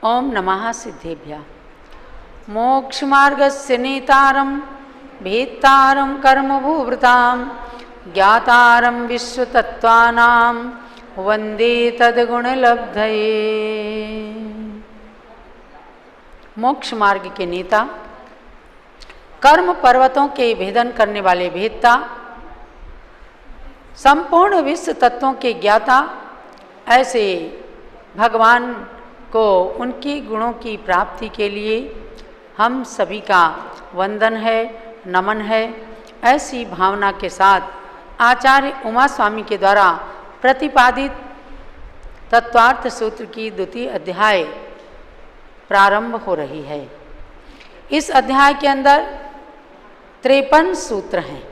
ओम नमः सिद्धेभ्यः। मोक्षमार्गस्य नेतारं भेत्तारं कर्मभूभृतां ज्ञातारं विश्वतत्त्वानां वंदे तद्गुणलब्धये। मोक्ष मार्ग के नेता, कर्म पर्वतों के भेदन करने वाले भेदता, संपूर्ण विश्व तत्वों के ज्ञाता, ऐसे भगवान को उनके गुणों की प्राप्ति के लिए हम सभी का वंदन है, नमन है। ऐसी भावना के साथ आचार्य उमा स्वामी के द्वारा प्रतिपादित तत्वार्थ सूत्र की द्वितीय अध्याय प्रारंभ हो रही है। इस अध्याय के अंदर 53 सूत्र हैं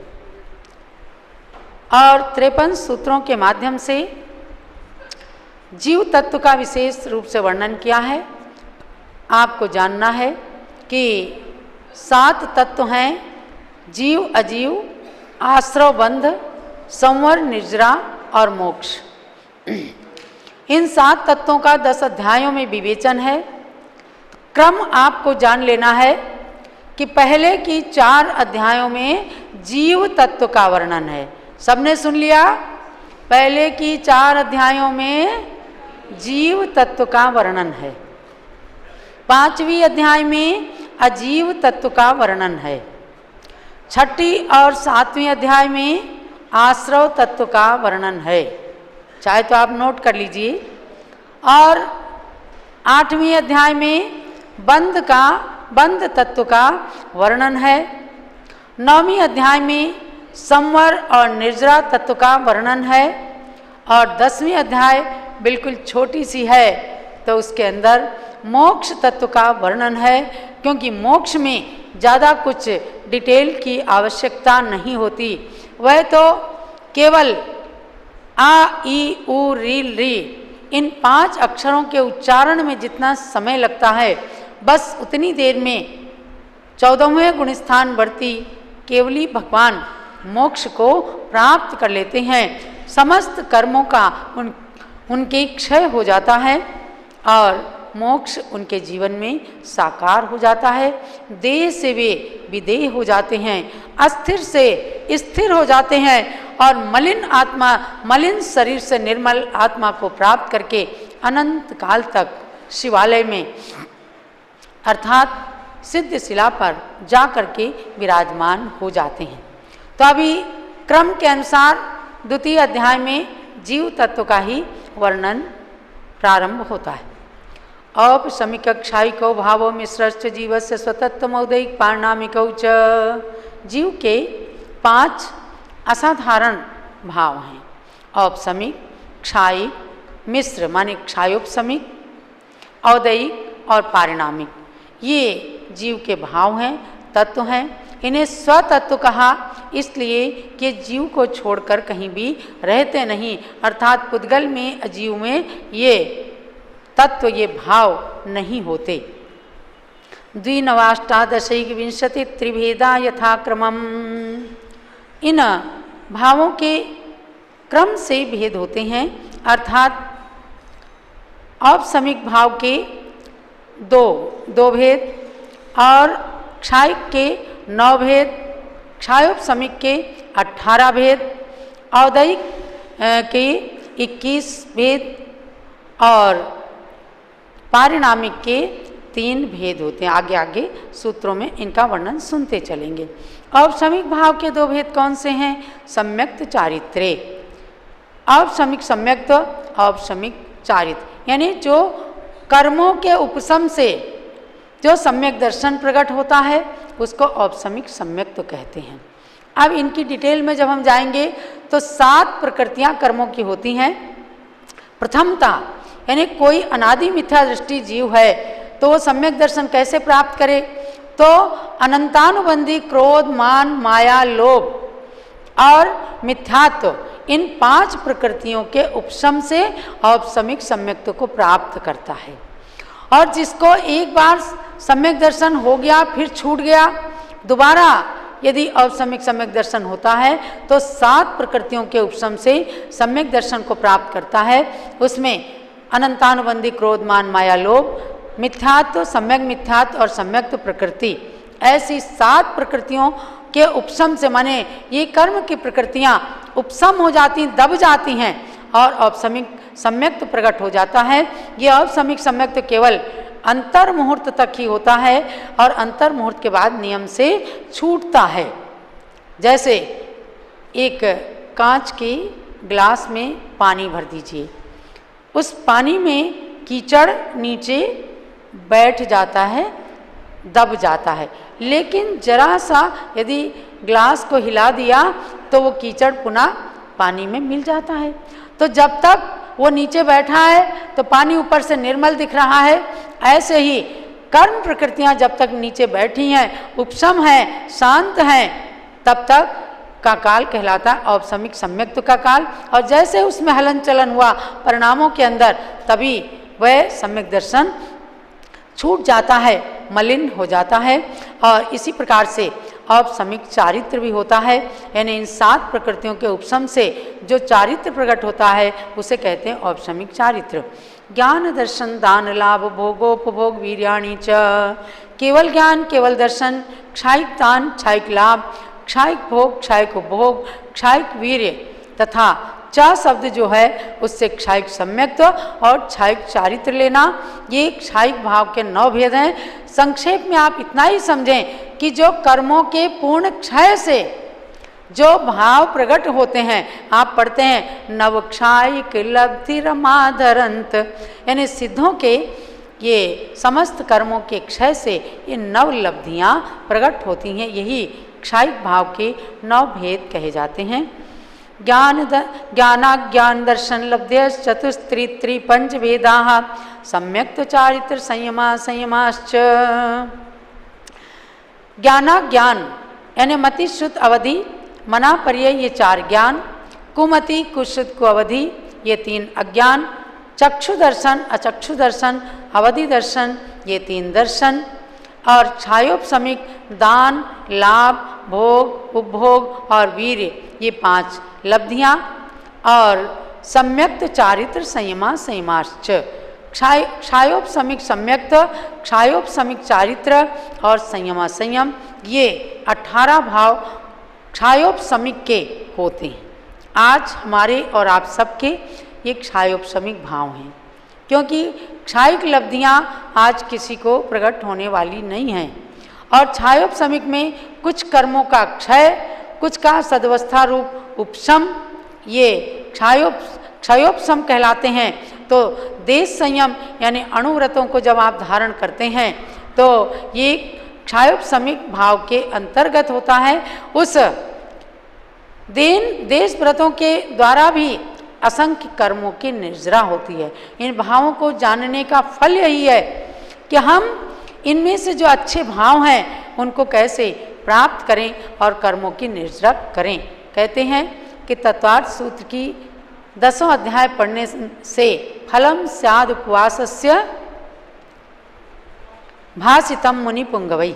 और 53 सूत्रों के माध्यम से जीव तत्व का विशेष रूप से वर्णन किया है। आपको जानना है कि 7 तत्व हैं: जीव, अजीव, आश्रव, बंध, संवर, निजरा और मोक्ष। इन 7 तत्वों का 10 अध्यायों में विवेचन है। क्रम आपको जान लेना है कि पहले की 4 अध्यायों में जीव तत्व का वर्णन है। सबने सुन लिया? पहले की 4 अध्यायों में जीव तत्व का वर्णन है। 5वीं अध्याय में अजीव तत्व का वर्णन है। 6ठी और 7वीं अध्याय में आश्रव तत्व का वर्णन है। चाहे तो आप नोट कर लीजिए। और 8वीं अध्याय में बंध तत्व का वर्णन है। 9वीं अध्याय में संवर और निर्जरा तत्व का वर्णन है। और 10वीं अध्याय बिल्कुल छोटी सी है, तो उसके अंदर मोक्ष तत्व का वर्णन है, क्योंकि मोक्ष में ज़्यादा कुछ डिटेल की आवश्यकता नहीं होती। वह तो केवल आ, ई, उ, री, री इन 5 अक्षरों के उच्चारण में जितना समय लगता है, बस उतनी देर में 14वें गुणस्थान वर्ती केवली भगवान मोक्ष को प्राप्त कर लेते हैं। समस्त कर्मों का उनके क्षय हो जाता है और मोक्ष उनके जीवन में साकार हो जाता है। देह से वे विदेह हो जाते हैं, अस्थिर से स्थिर हो जाते हैं और मलिन शरीर से निर्मल आत्मा को प्राप्त करके अनंत काल तक शिवालय में अर्थात सिद्ध शिला पर जा करके विराजमान हो जाते हैं। तो अभी क्रम के अनुसार द्वितीय अध्याय में जीव तत्व का ही वर्णन प्रारंभ होता है। औपशमिक क्षायिकौ भावो मिश्रश्च जीवस्य स्वतत्वमौदैक पारिणामिकौ च। जीव के 5 असाधारण भाव हैं: औपशमिक, क्षायिक, मिश्र माने क्षायोपशमिक, औदैक और पारिणामिक। ये जीव के भाव हैं, तत्व हैं। इन्हें स्वतत्व कहा इसलिए कि जीव को छोड़कर कहीं भी रहते नहीं, अर्थात पुद्गल में, अजीव में ये तत्व, ये भाव नहीं होते। 2 त्रिभेदा यथाक्रमम्। इन भावों के क्रम से भेद होते हैं, अर्थात औपशमिक भाव के 2 भेद और क्षायिक के 9 भेद, क्षायोपशमिक के 18 भेद, औदैक के 21 भेद और पारिणामिक के 3 भेद होते हैं। आगे आगे सूत्रों में इनका वर्णन सुनते चलेंगे। औपशमिक भाव के 2 भेद कौन से हैं? सम्यक्त चारित्र्य। औपशमिक सम्यक्त, औपशमिक चारित्र, यानी जो कर्मों के उपशम से जो सम्यक दर्शन प्रकट होता है उसको औपशमिक सम्यक तो कहते हैं। अब इनकी डिटेल में जब हम जाएंगे तो 7 प्रकृतियां कर्मों की होती हैं। प्रथमता यानी कोई अनादि मिथ्या दृष्टि जीव है तो वो सम्यक दर्शन कैसे प्राप्त करे? तो अनंतानुबंधी क्रोध, मान, माया, लोभ और मिथ्यात्व, इन 5 प्रकृतियों के उपशम से औपशमिक सम्यक्त्व को प्राप्त करता है। और जिसको एक बार सम्यक दर्शन हो गया फिर छूट गया, दोबारा यदि औपशमिक सम्यक दर्शन होता है तो 7 प्रकृतियों के उपशम से सम्यक दर्शन को प्राप्त करता है। उसमें अनंतानुबंधी क्रोध, मान, माया, लोभ मिथ्यात्व, सम्यक मिथ्यात्व और सम्यक प्रकृति, ऐसी 7 प्रकृतियों के उपशम से, माने ये कर्म की प्रकृतियां उपशम हो जाती, दब जाती हैं और औपसमिक सम्यक प्रकट हो जाता है। ये औपसमिक सम्यक केवल अंतर मुहूर्त तक ही होता है और अंतर मुहूर्त के बाद नियम से छूटता है। जैसे एक कांच के ग्लास में पानी भर दीजिए, उस पानी में कीचड़ नीचे बैठ जाता है, दब जाता है, लेकिन जरा सा यदि ग्लास को हिला दिया तो वो कीचड़ पुनः पानी में मिल जाता है। तो जब तक वो नीचे बैठा है तो पानी ऊपर से निर्मल दिख रहा है, ऐसे ही कर्म प्रकृतियां जब तक नीचे बैठी हैं, उपशम हैं, शांत हैं, तब तक का काल कहलाता है औपसमिक सम्यक्त्व का काल। और जैसे उसमें हलन चलन हुआ परिणामों के अंदर, तभी वह सम्यक दर्शन छूट जाता है, मलिन हो जाता है। और इसी प्रकार से औपसमिक चारित्र भी होता है, यानी इन 7 प्रकृतियों के उपशम से जो चारित्र प्रकट होता है उसे कहते हैं औपसमिक चारित्र। ज्ञान दर्शन दान लाभ भोगोपभोग वीर्याणि च, केवल ज्ञान, केवल दर्शन, क्षायिक दान, क्षायिक लाभ, क्षायिक भोग, क्षायिक उपभोग, क्षायिक वीर्य तथा च शब्द जो है उससे क्षायिक सम्यक्त्व और क्षायिक चारित्र लेना, ये क्षायिक भाव के 9 भेद हैं। संक्षेप में आप इतना ही समझें कि जो कर्मों के पूर्ण क्षय से जो भाव प्रकट होते हैं, आप पढ़ते हैं नव क्षायिक लब्धि रमाधरंत, यानी सिद्धों के ये समस्त कर्मों के क्षय से ये 9 लब्धियाँ प्रकट होती हैं। यही क्षायिक भाव के 9 भेद कहे जाते हैं। ज्ञान दर्शन लब्धय चतुस्त्रि पंच भेदा सम्यक्त्व चारित्र संयमाश्च। ज्ञान यानी मति श्रुत अवधि, मना पर्यय ये 4 ज्ञान, कुमति कुश्रुत को अवधि ये 3 अज्ञान, चक्षु दर्शन अचक्षु दर्शन अवधि दर्शन ये 3 दर्शन, और क्षायोपशमिक दान लाभ भोग उपभोग और वीर्य ये 5 लब्धियाँ, और सम्यक्त्व चारित्र संयमाश्च। क्षायोपशमिक सम्यक्त्व, क्षायोपशमिक चारित्र और संयम ये 18 भाव क्षायोपशमिक के होते हैं। आज हमारे और आप सबके ये क्षायोपशमिक भाव हैं, क्योंकि क्षायिक लब्धियाँ आज किसी को प्रकट होने वाली नहीं हैं। और क्षायोपशमिक में कुछ कर्मों का क्षय, कुछ का सदवस्था रूप उपशम, ये क्षयोपशम कहलाते हैं। तो देश संयम यानी अणुव्रतों को जब आप धारण करते हैं तो ये क्षायोपशमिक भाव के अंतर्गत होता है। उस देश व्रतों के द्वारा भी असंख्य कर्मों की निर्जरा होती है। इन भावों को जानने का फल यही है कि हम इनमें से जो अच्छे भाव हैं उनको कैसे प्राप्त करें और कर्मों की निर्जरा करें। कहते हैं कि तत्वार्थ सूत्र की 10वां अध्याय पढ़ने से फलम स्याद उपवासस्य भासितम मुनि पुंगवई।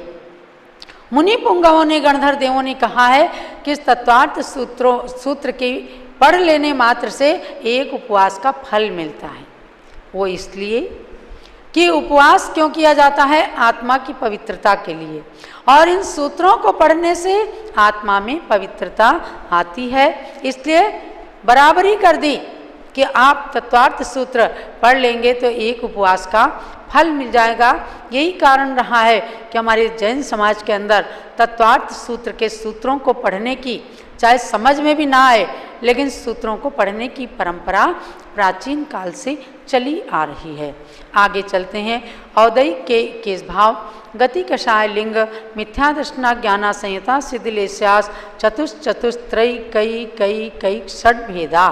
मुनि पुंगवों ने, गणधर देवों ने कहा है कि इस तत्वार्थ सूत्र के पढ़ लेने मात्र से एक उपवास का फल मिलता है। वो इसलिए कि उपवास क्यों किया जाता है? आत्मा की पवित्रता के लिए, और इन सूत्रों को पढ़ने से आत्मा में पवित्रता आती है। इसलिए बराबरी कर दी कि आप तत्वार्थ सूत्र पढ़ लेंगे तो एक उपवास का फल मिल जाएगा। यही कारण रहा है कि हमारे जैन समाज के अंदर तत्वार्थ सूत्र के सूत्रों को पढ़ने की, चाहे समझ में भी ना आए, लेकिन सूत्रों को पढ़ने की परंपरा प्राचीन काल से चली आ रही है। आगे चलते हैं। औदयिक के केस भाव, गति कषाय लिंग, मिथ्या दर्शना ज्ञाना संहिता सिद्धिलेस्यास चतुस्त्रय कई कई कई षड भेदा।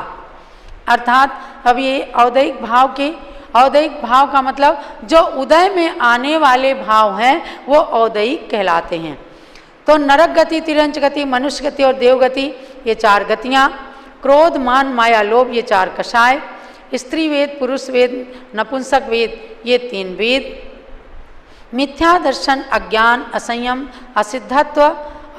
अर्थात अब ये औदयिक भाव के, औदयिक भाव का मतलब जो उदय में आने वाले भाव हैं वो औदयिक कहलाते हैं। तो नरक गति, तिरंच गति, मनुष्य गति और देवगति ये 4 गतियाँ, क्रोध मान माया लोभ ये 4 कषाय, स्त्री वेद पुरुष वेद नपुंसक वेद ये 3 वेद, मिथ्या दर्शन अज्ञान असंयम असिद्धत्व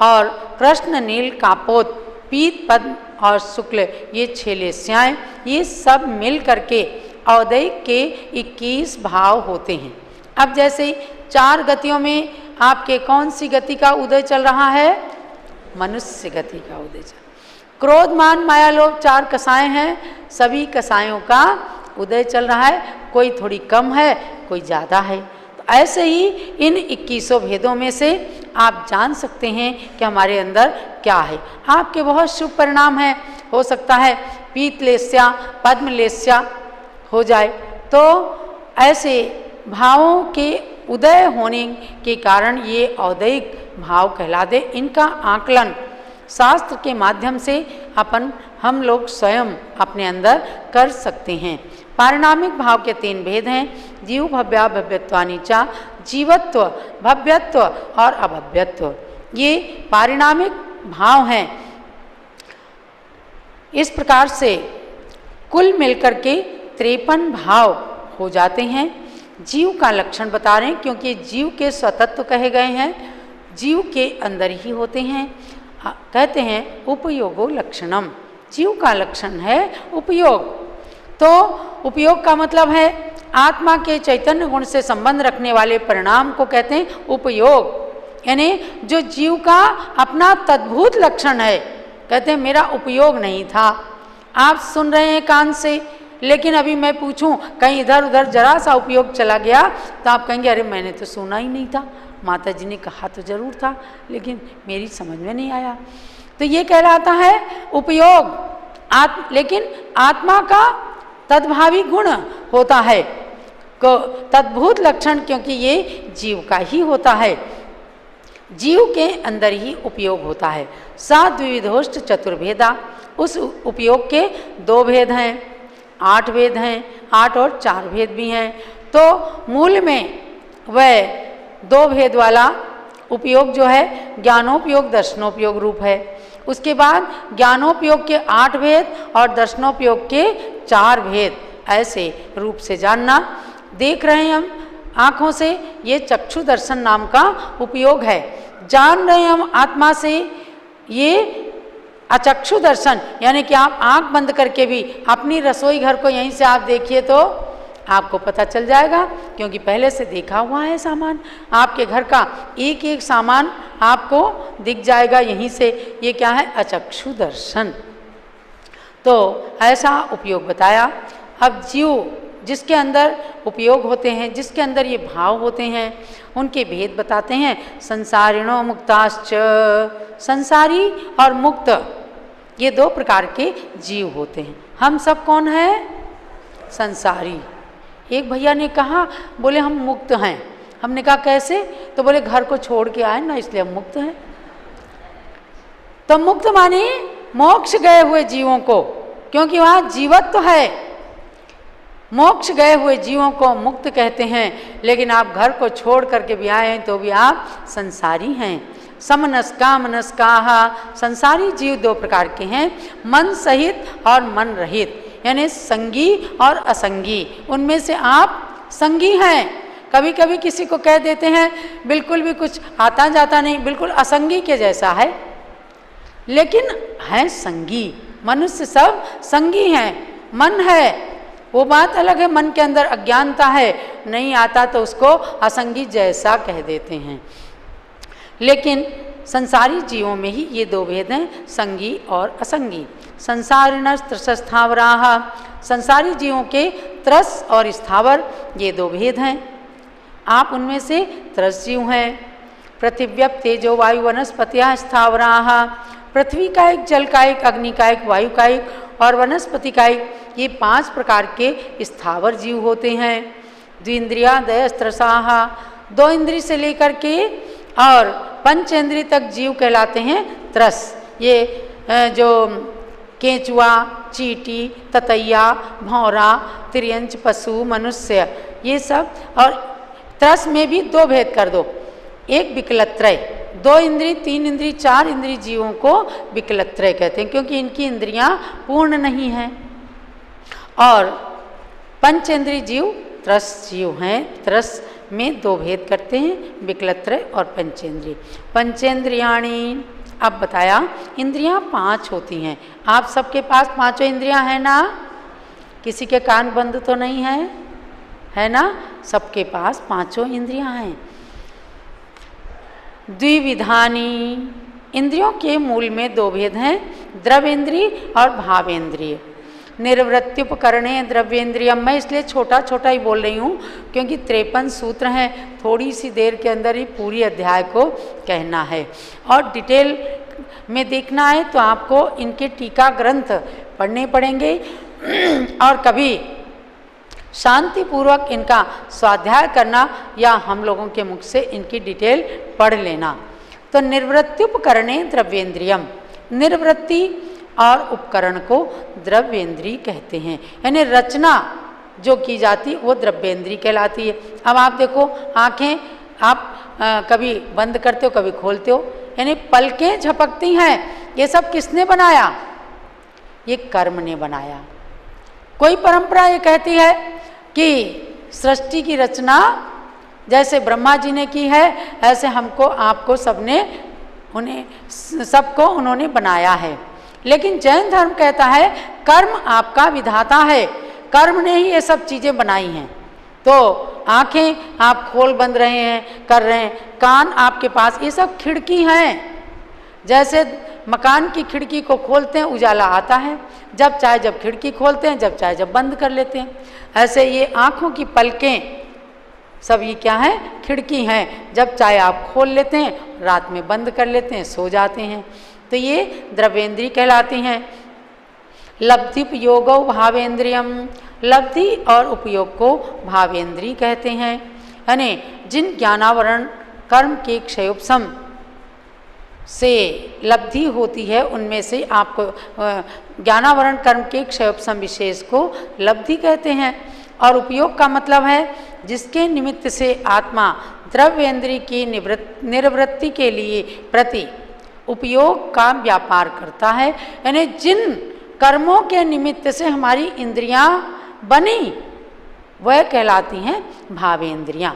और कृष्ण नील कापोत पीत पद्म और शुक्ल ये 6 लेस्याएँ, ये सब मिल करके औदयिक के 21 भाव होते हैं। अब जैसे 4 गतियों में आपके कौन सी गति का उदय चल रहा है? मनुष्य गति का उदय चल। क्रोध मान माया लोभ 4 कसाएं हैं, सभी कसायों का उदय चल रहा है, कोई थोड़ी कम है कोई ज़्यादा है। तो ऐसे ही इन 2100 भेदों में से आप जान सकते हैं कि हमारे अंदर क्या है। आपके बहुत शुभ परिणाम हैं, हो सकता है पीतलेस्या पद्मलेस्या हो जाए। तो ऐसे भावों के उदय होने के कारण ये औदैहिक भाव कहलाते। इनका आकलन शास्त्र के माध्यम से हम लोग स्वयं अपने अंदर कर सकते हैं। पारिणामिक भाव के 3 भेद हैं, जीव भव्या भव्यत्वानि च, जीवत्व भव्यत्व और अभव्यत्व। ये पारिणामिक भाव हैं। इस प्रकार से कुल मिलकर के 53 भाव हो जाते हैं। जीव का लक्षण बता रहे हैं क्योंकि जीव के स्वतत्व कहे गए हैं, जीव के अंदर ही होते हैं। कहते हैं उपयोगो लक्षणम, जीव का लक्षण है उपयोग। तो उपयोग का मतलब है आत्मा के चैतन्य गुण से संबंध रखने वाले परिणाम को कहते हैं उपयोग, यानी जो जीव का अपना तद्भूत लक्षण है। कहते हैं मेरा उपयोग नहीं था। आप सुन रहे हैं कान से, लेकिन अभी मैं पूछूं कहीं इधर उधर जरा सा उपयोग चला गया तो आप कहेंगे अरे मैंने तो सुना ही नहीं था, माता जी ने कहा तो जरूर था लेकिन मेरी समझ में नहीं आया। तो ये कहलाता है उपयोग। लेकिन आत्मा का तद्भावी गुण होता है तद्भूत लक्षण, क्योंकि ये जीव का ही होता है, जीव के अंदर ही उपयोग होता है। सा द्विविधोष्ट चतुर्भेदा, उस उपयोग के 2 भेद हैं, 8 भेद हैं, 8 और 4 भेद भी हैं। तो मूल में वह 2 भेद वाला उपयोग जो है ज्ञानोपयोग दर्शनोपयोग रूप है। उसके बाद ज्ञानोपयोग के 8 भेद और दर्शनोपयोग के 4 भेद ऐसे रूप से जानना। देख रहे हैं हम आँखों से, ये चक्षु दर्शन नाम का उपयोग है। जान रहे हैं हम आत्मा से, ये अचक्षु दर्शन, यानी कि आप आँख बंद करके भी अपनी रसोई घर को यहीं से आप देखिए तो आपको पता चल जाएगा, क्योंकि पहले से देखा हुआ है सामान। आपके घर का एक एक सामान आपको दिख जाएगा यहीं से। ये क्या है? अचक्षु दर्शन। तो ऐसा उपयोग बताया। अब जीव जिसके अंदर उपयोग होते हैं, जिसके अंदर ये भाव होते हैं, उनके भेद बताते हैं। संसारिणो मुक्ताश्च, संसारी और मुक्त, ये 2 प्रकार के जीव होते हैं। हम सब कौन है? संसारी। एक भैया ने कहा, बोले हम मुक्त हैं। हमने कहा कैसे? तो बोले घर को छोड़ के आए ना, इसलिए हम मुक्त हैं। तो मुक्त माने मोक्ष गए हुए जीवों को, क्योंकि वहाँ जीवत्व है। मोक्ष गए हुए जीवों को मुक्त कहते हैं। लेकिन आप घर को छोड़ करके भी आए हैं तो भी आप संसारी हैं। समनस्का मनस्काः, संसारी जीव 2 प्रकार के हैं, मन सहित और मन रहित, यानी संगी और असंगी। उनमें से आप संगी हैं। कभी कभी किसी को कह देते हैं बिल्कुल भी कुछ आता जाता नहीं, बिल्कुल असंगी के जैसा है, लेकिन है संगी। मनुष्य सब संगी हैं। मन है वो बात अलग है, मन के अंदर अज्ञानता है, नहीं आता तो उसको असंगी जैसा कह देते हैं। लेकिन संसारी जीवों में ही ये 2 भेद हैं, संगी और असंगी। संसारिणस् त्रसस्थावराः, संसारी जीवों के त्रस और स्थावर ये 2 भेद हैं। आप उनमें से त्रस जीव हैं। पृथिव्यप तेजो वायु वनस्पतियाः स्थावराः, पृथ्वी का एक, जल का एक, अग्नि का एक, वायु का एक और वनस्पति का एक, ये 5 प्रकार के स्थावर जीव होते हैं। द्विंद्रियादयस्त्रसाः, 2 इंद्रिय से लेकर के और 5 इंद्रिय तक जीव कहलाते हैं त्रस। ये जो केंचुआ, चींटी, ततैया, भौरा, तिर्यंच, पशु, मनुष्य, ये सब। और त्रस में भी 2 भेद कर दो, एक विकलत्रय, 2 इंद्रिय, 3 इंद्रिय, 4 इंद्रिय जीवों को विकलत्रय कहते हैं, क्योंकि इनकी इंद्रियां पूर्ण नहीं हैं। और 5 इंद्रिय जीव त्रस जीव हैं। त्रस में 2 भेद करते हैं, विकलत्रय और पंचेंद्रिय। पंचेंद्रियाणी, अब बताया इंद्रियां 5 होती हैं। आप सबके पास 5 इंद्रियां हैं ना? किसी के कान बंद तो नहीं है? है ना, सबके पास पांचों इंद्रियां हैं। द्विविधानी, इंद्रियों के मूल में दो भेद हैं, द्रव्येंद्रिय और भावेंद्रिय। निर्वृत्त्युपकरणे द्रव्येंद्रियम, मैं इसलिए छोटा छोटा ही बोल रही हूँ क्योंकि 53 सूत्र हैं, थोड़ी सी देर के अंदर ही पूरी अध्याय को कहना है और डिटेल में देखना है तो आपको इनके टीका ग्रंथ पढ़ने पड़ेंगे और कभी शांतिपूर्वक इनका स्वाध्याय करना या हम लोगों के मुख से इनकी डिटेल पढ़ लेना। तो निर्वृत्त्युपकरणे द्रव्येंद्रियम, निर्वृत्ति और उपकरण को द्रव्येंद्रिय कहते हैं, यानी रचना जो की जाती वो द्रव्येंद्रिय कहलाती है। अब आप देखो, आंखें आप कभी बंद करते हो कभी खोलते हो, यानी पलकें झपकती हैं, ये सब किसने बनाया? ये कर्म ने बनाया। कोई परंपरा ये कहती है कि सृष्टि की रचना जैसे ब्रह्मा जी ने की है ऐसे हमको आपको सबने उन्हें सबको उन्होंने बनाया है, लेकिन जैन धर्म कहता है कर्म आपका विधाता है, कर्म ने ही ये सब चीज़ें बनाई हैं। तो आंखें आप खोल बंद रहे हैं कर रहे हैं, कान आपके पास, ये सब खिड़की हैं। जैसे मकान की खिड़की को खोलते हैं उजाला आता है, जब चाहे जब खिड़की खोलते हैं, जब चाहे जब बंद कर लेते हैं। ऐसे ये आँखों की पलकें सब ये क्या है? खिड़की हैं, जब चाहे आप खोल लेते हैं, रात में बंद कर लेते हैं, सो जाते हैं। तो ये द्रव्येंद्रिय कहलाती हैं। लब्धि उपयोगो भावेंद्रियम, लब्धि और उपयोग को भावेंद्रिय कहते हैं। यानी जिन ज्ञानावरण कर्म के क्षयोपशम से लब्धि होती है उनमें से आपको ज्ञानावरण कर्म के क्षयोपशम विशेष को लब्धि कहते हैं। और उपयोग का मतलब है जिसके निमित्त से आत्मा द्रव्येंद्रिय की निर्वृत्ति के लिए प्रति उपयोग का व्यापार करता है, यानी जिन कर्मों के निमित्त से हमारी इंद्रियां बनी वह कहलाती हैं भावेंद्रियां।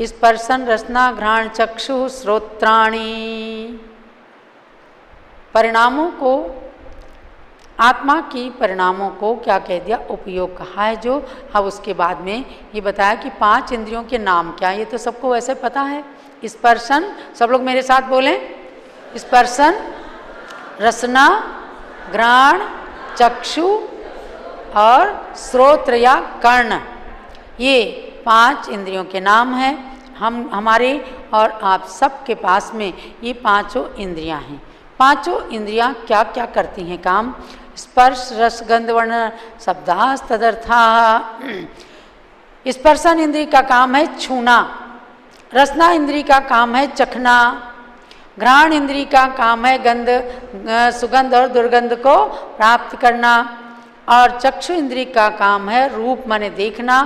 स्पर्शन रसना घ्राण चक्षु श्रोत्राणि, परिणामों को, आत्मा की परिणामों को क्या कह दिया? उपयोग कहा है। जो अब उसके बाद में ये बताया कि 5 इंद्रियों के नाम क्या, ये तो सबको वैसे पता है। स्पर्शन, सब लोग मेरे साथ बोलें, स्पर्शन रसना घ्राण चक्षु और श्रोत्र या कर्ण, ये 5 इंद्रियों के नाम हैं। हमारे और आप सबके पास में ये 5 इंद्रियां हैं। 5 इंद्रियां क्या क्या करती हैं काम? स्पर्श रस गंध वर्ण शब्दास्तदर्था। स्पर्शन इंद्रिय का काम है छूना, रसना इंद्रिय का काम है चखना, घ्राण इंद्रिय का काम है गंध सुगंध और दुर्गंध को प्राप्त करना, और चक्षु इंद्रिय का काम है रूप माने देखना,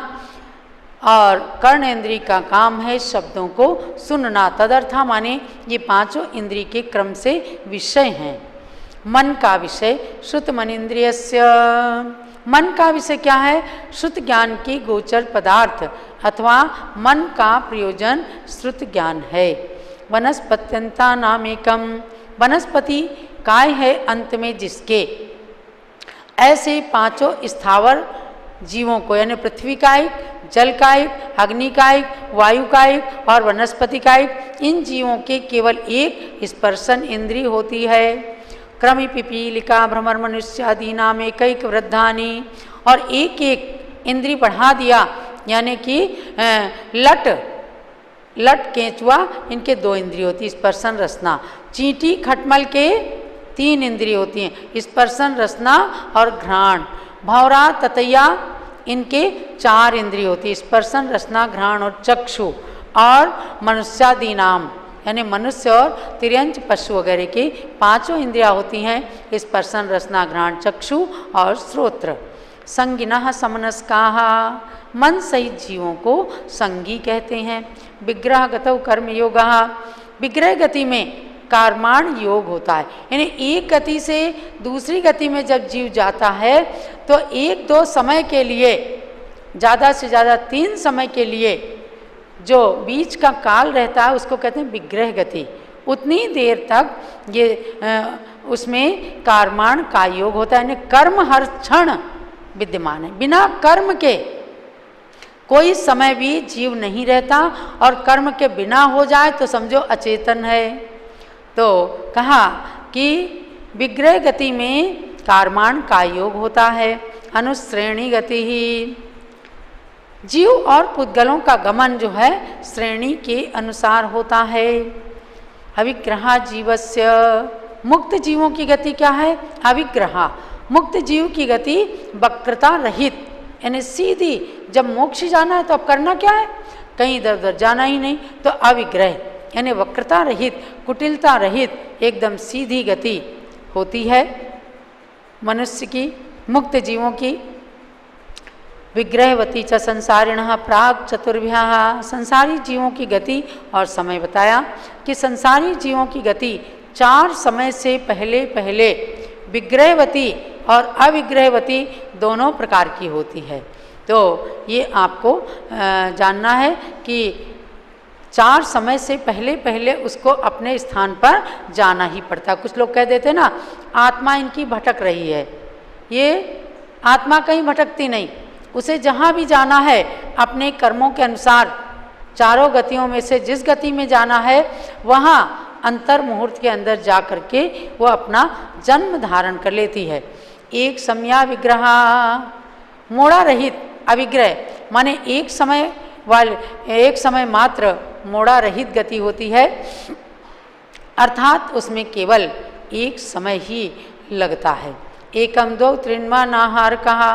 और कर्ण इंद्रिय का काम है शब्दों को सुनना। तदर्था माने ये 5 इंद्रिय के क्रम से विषय हैं। मन का विषय श्रुत मन इंद्रियस्य, मन का विषय क्या है? श्रुत ज्ञान की गोचर पदार्थ अथवा मन का प्रयोजन श्रुत ज्ञान है। वनस्पत्यंता नामेकम, वनस्पति काय है अंत में जिसके, ऐसे 5 स्थावर जीवों को, यानी पृथ्वी कायिक, जल कायिक, अग्नि कायिक, वायु कायिक और वनस्पति कायिक, इन जीवों के केवल एक स्पर्शन इंद्रिय होती है। क्रमि पिपीलिका भ्रमर मनुष्यादि नाम एकैक वृद्धानी, और एक एक इंद्रिय बढ़ा दिया, यानी कि लट केंचुआ इनके 2 इंद्रिय होती है, स्पर्शन रसना। चींटी खटमल के 3 इंद्रिय होती हैं, स्पर्शन रसना और घ्राण। भौरा ततैया इनके 4 इंद्रिय होती है, स्पर्शन रसना घ्राण और चक्षु। और मनुष्यादि नाम यानी मनुष्य और तिर्यंच पशु वगैरह की 5 इंद्रियां होती हैं, स्पर्शन रसना घ्राण चक्षु और श्रोत्र। संगिनः समनस्काः, मन सहित जीवों को संगी कहते हैं। विग्रह गतौ कर्म योगः, विग्रह गति में कर्माण योग होता है, यानी एक गति से दूसरी गति में जब जीव जाता है तो 1-2 समय के लिए, ज़्यादा से ज़्यादा 3 समय के लिए जो बीच का काल रहता है उसको कहते हैं विग्रह गति। उतनी देर तक ये उसमें कर्माण का योग होता है, यानी कर्म हर क्षण विद्यमान है। बिना कर्म के कोई समय भी जीव नहीं रहता और कर्म के बिना हो जाए तो समझो अचेतन है। तो कहा कि विग्रह गति में कारमान का योग होता है, अनुश्रेणी गति ही। जीव और पुद्गलों का गमन जो है श्रेणी के अनुसार होता है। अविग्रहा जीवस्य, मुक्त जीवों की गति क्या है? अविग्रहा, मुक्त जीव की गति वक्रता रहित, यानी सीधी। जब मोक्ष जाना है तो अब करना क्या है? कहीं इधर उधर जाना ही नहीं, तो अविग्रह यानी वक्रता रहित, कुटिलता रहित एकदम सीधी गति होती है मनुष्य की, मुक्त जीवों की। विग्रहवती च संसारिणः प्राग चतुर्भ्यः, संसारी जीवों की गति और समय बताया कि संसारी जीवों की गति 4 समय से पहले पहले विग्रहवती और अविग्रहवती दोनों प्रकार की होती है। तो ये आपको जानना है कि 4 समय से पहले पहले उसको अपने स्थान पर जाना ही पड़ता। कुछ लोग कह देते ना आत्मा इनकी भटक रही है, ये आत्मा कहीं भटकती नहीं, उसे जहाँ भी जाना है अपने कर्मों के अनुसार 4 गतियों में से जिस गति में जाना है वहाँ अंतर मुहूर्त के अंदर जा करके वो अपना जन्म धारण कर लेती है। एक समया विग्रह, मोड़ा रहित, अविग्रह माने एक समय मात्र मोड़ा रहित गति होती है, अर्थात उसमें केवल एक समय ही लगता है। एकम 2 त्रिन्वा नाहार कहा,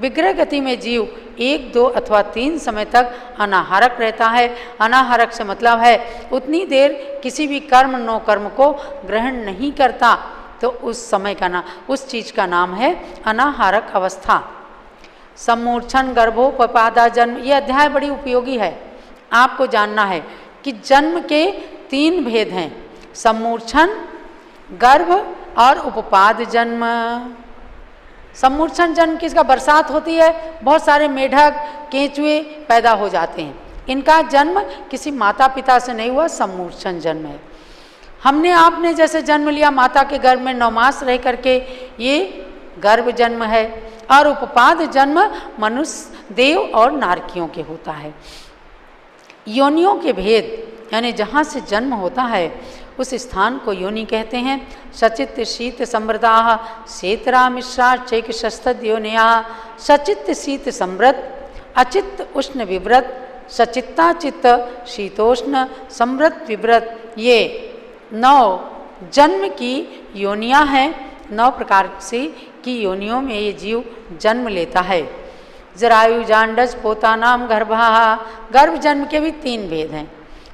विग्रह गति में जीव 1, 2 अथवा 3 समय तक अनाहारक रहता है। अनाहारक से मतलब है उतनी देर किसी भी कर्म नो कर्म को ग्रहण नहीं करता, तो उस समय का नाम, उस चीज का नाम है अनाहारक अवस्था। सम्मूर्छन गर्भोपपादा जन्म, ये अध्याय बड़ी उपयोगी है। आपको जानना है कि जन्म के 3 भेद हैं, सम्मूर्छन, गर्भ और उपपाद जन्म। सम्मूर्छन जन्म किसका? बरसात होती है, बहुत सारे मेढक केंचुए पैदा हो जाते हैं, इनका जन्म किसी माता पिता से नहीं हुआ, सम्मूर्छन जन्म है। हमने आपने जैसे जन्म लिया माता के गर्भ में 9 मास रह करके, ये गर्भ जन्म है। और उपपाद जन्म मनुष्य, देव और नारकियों के होता है। योनियों के भेद यानी जहाँ से जन्म होता है उस स्थान को योनि कहते हैं। सचित्त शीत समृद्धा शेतरा मिश्रा चैक शस्तद योनिया, सचित्त शीत समृद्ध, अचित्त उष्ण विव्रत, सचित्ता चित्त शीतोष्ण समृद्ध विव्रत, ये 9 जन्म की योनियाँ हैं। 9 प्रकार से की योनियों में ये जीव जन्म लेता है। जरायु जांडज पोतानाम गर्भा, गर्भ जन्म के भी 3 भेद हैं,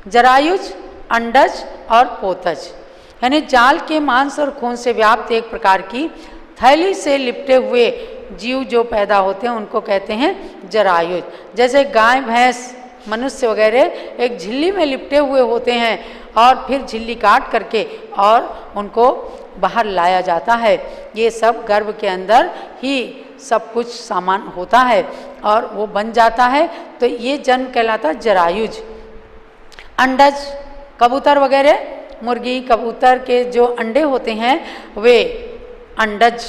जरायुज, अंडज और पोतज, यानी जाल के मांस और खून से व्याप्त एक प्रकार की थैली से लिपटे हुए जीव जो पैदा होते हैं उनको कहते हैं जरायुज। जैसे गाय भैंस मनुष्य वगैरह एक झिल्ली में लिपटे हुए होते हैं और फिर झिल्ली काट करके और उनको बाहर लाया जाता है। ये सब गर्भ के अंदर ही सब कुछ सामान होता है और वो बन जाता है, तो ये जन्म कहलाता है जरायुज। अंडज, कबूतर वगैरह, मुर्गी कबूतर के जो अंडे होते हैं वे अंडज,